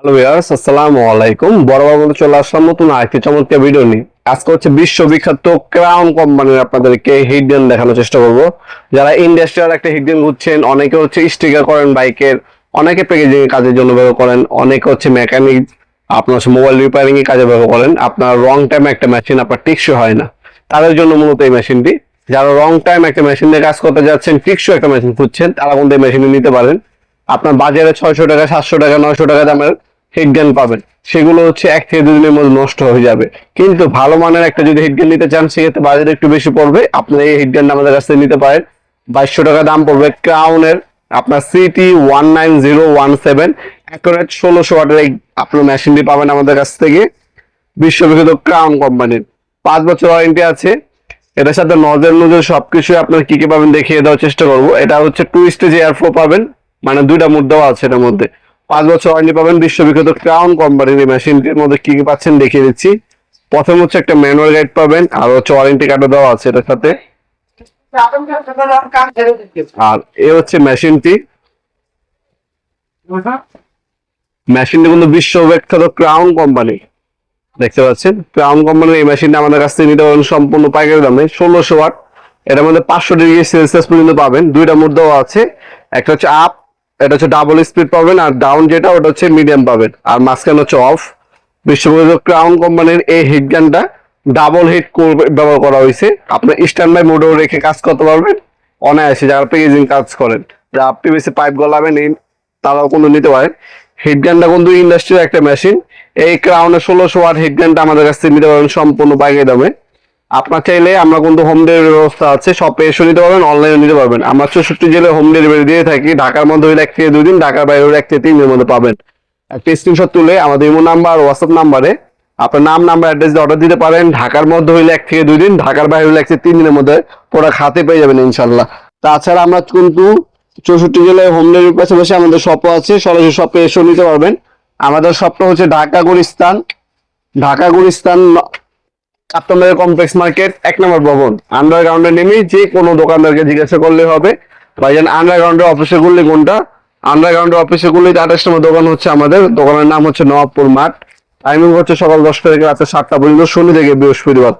Hello viewers, আসসালামু আলাইকুম। বরাবর মতো চলে আসলাম নতুন আরেকটি চমৎকার ভিডিও নিয়ে। আজকে হচ্ছে বিশ্ববিখ্যাত ক্রাউন কোম্পানির আপনাদেরকে হিট গান দেখানোর চেষ্টা করব। যারা ইন্ডাস্ট্রিয়াল একটা হিট গান খুঁজছেন, অনেকে হচ্ছে স্টিকার করেন বাইকের, অনেকে প্যাকেজিং কাজের জন্য ব্যবহার করেন, অনেকে হচ্ছে মেকানিক, আপনার হচ্ছে মোবাইল রিপেয়ারিং এর কাজে ব্যবহার করেন। আপনার রং টাইম একটা মেশিন আপনার টেকসই হয় না, তাদের জন্য মূলত এই মেশিনটি। যারা রং টাইম একটা মেশিন দিয়ে কাজ করতে যাচ্ছেন, টেকসই একটা মেশিন খুঁজছেন, তারা কিন্তু এই মেশিনটি নিতে পারেন। আপনার বাজারে 600 টাকা, 700 টাকা, 900 টাকা দামের হিট গান পাবেন, সেগুলো হচ্ছে 1 থেকে 2 দিনের মধ্যে নষ্ট হয়ে যাবে। কিন্তু ভালো মানের একটা যদি হিট গান নিতে চান, সেক্ষেত্রে বাজেট একটু বেশি পড়বে। আপনার এই হিট গানটা আমাদের কাছ থেকে নিতে পারেন। 2200 টাকা দাম পড়বে ক্রাউনের। আপনার CT19017 অ্যাকুরেট 1600 ওয়াটের এই আপনার মেশিনটি পাবেন আমাদের কাছ থেকে, বিশ্ববিখ্যাত ক্রাউন কোম্পানির। 5 বছর ওয়ারেন্টি আছে। এটার সাথে নজেল সবকিছু আপনার কি কি পাবেন দেখিয়ে দেওয়ার চেষ্টা করবো। এটা হচ্ছে 2 স্টেজ এয়ারফ্লো পাবেন, মানে 2টা মুড দেওয়া আছে এটার মধ্যে। 5 বছর ওয়ারেন্টি পাবেন বিশ্ববিখ্যাত ক্রাউন কোম্পানির এই মেশিনটির মধ্যে কি কি পাচ্ছেন দেখিয়ে দিচ্ছি। প্রথম হচ্ছে একটা ম্যানুয়াল গাইড পাবেন, আর হচ্ছে ওয়ারেন্টি কার্ডও দেওয়া আছে এটার সাথে। আর এ হচ্ছে মেশিনটি কিন্তু বিশ্ববিখ্যাত ক্রাউন কোম্পানি, দেখতে পাচ্ছেন। ক্রাউন কোম্পানির এই মেশিনটা আমাদের কাছ থেকে নিতে পারেন সম্পূর্ণ পাইকারি দামে, 1600 ওয়াট। এটার মধ্যে 500 ডিগ্রি সেলসিয়াস পর্যন্ত পাবেন। 2টা মোড দেওয়া আছে, একটা হচ্ছে আপ, এটা হচ্ছে ডাবল স্পিড পাবেন, আর ডাউন যেটা ওটা হচ্ছে মিডিয়াম পাবেন, আর মাঝখানে হচ্ছে অফ। বিশ্ববিখ্যাত ক্রাউন কোম্পানির এই হিট গানটা ডাবল হিট ব্যবহার করা হয়েছে। আপনার স্ট্যান্ড বাই মোডেও রেখে কাজ করতে পারবেন অনায়াসে। যারা প্যাকেজিং কাজ করেন, যারা পিভিসি পাইপ গলাবেন, তারাও কিন্তু নিতে পারেন। হিট গানটা কিন্তু ইন্ডাস্ট্রির একটা মেশিন। এই ক্রাউনের 1600 ওয়াট হিট গানটা আমাদের কাছ থেকে নিতে পারবেন সম্পূর্ণ পাইকারি দামে। আপনার চাইলে আমরা কিন্তু হোম ডেলিভারি ব্যবস্থা আছে, শপে এসে নিতে পারবেন, অনলাইনে নিতে পারবেন। আমরা 64 জেলায় হোম ডেলিভারি দিয়ে থাকি। ঢাকার মধ্যে হইলে 1 থেকে 2 দিন, ঢাকার বাইরে হলে 1 থেকে 3 দিনের মধ্যে পাবেন। একটা স্ক্রিনশট তুলে আমাদের ইমো নাম্বার, হোয়াটসঅ্যাপ নাম্বারে আপনার নাম, নাম্বার, অ্যাড্রেস দিয়ে অর্ডার দিতে পারেন। ঢাকার মধ্যে হইলে 1 থেকে 2 দিন, ঢাকার বাইরে হলে 1 থেকে 3 দিনের মধ্যে প্রোডাক্ট হাতে পেয়ে যাবেন ইনশাল্লাহ। তাছাড়া আমরা কিন্তু 64 জেলায় হোম ডেলিভারির পাশাপাশি আমাদের শপও আছে, সরাসরি শপে এসেও নিতে পারবেন। আমাদের শপটা হচ্ছে ঢাকা গুলিস্তান আপনাদের কমপ্লেক্স মার্কেট 1 নম্বর ভবন। আন্ডারগ্রাউন্ডে নেমে যে কোনো দোকানদারকে জিজ্ঞাসা করলে হবে ভাইজান আন্ডারগ্রাউন্ডের অফিসে গুললি কোনটা। আন্ডারগ্রাউন্ডের অফিসে গুললি 28 নম্বর দোকান হচ্ছে আমাদের। দোকানের নাম হচ্ছে নবাবপুর মাঠ। টাইমিং হচ্ছে সকাল 10টা থেকে রাতে 7টা পর্যন্ত, শনি থেকে বৃহস্পতিবার,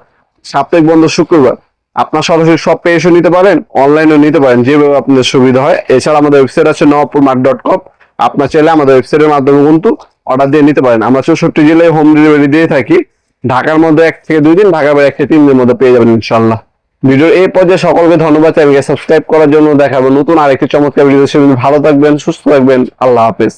সাপ্তাহিক বন্ধ শুক্রবার। আপনার সরাসরি শপে এসে নিতে পারেন, অনলাইনেও নিতে পারেন, যেভাবে আপনাদের সুবিধা হয়। এছাড়া আমাদের ওয়েবসাইট আছে নবাবপুরমাঠ.com। আপনার চাইলে আমাদের ওয়েবসাইটের মাধ্যমে কিন্তু অর্ডার দিয়ে নিতে পারেন। আমরা 64 জেলায় হোম ডেলিভারি দিয়ে থাকি। ঢাকার মধ্যে 1 থেকে 2 দিন, ঢাকার বাইরে 1 থেকে 3 দিনের মধ্যে পেয়ে যাবেন ইনশাল্লাহ। ভিডিওর এই পর্যায়ে সকলকে ধন্যবাদ। চ্যানেলকে সাবস্ক্রাইব করার জন্য। দেখাবো নতুন আরেকটি চমৎকার ভিডিও। ভালো থাকবেন, সুস্থ থাকবেন, আল্লাহ হাফেজ।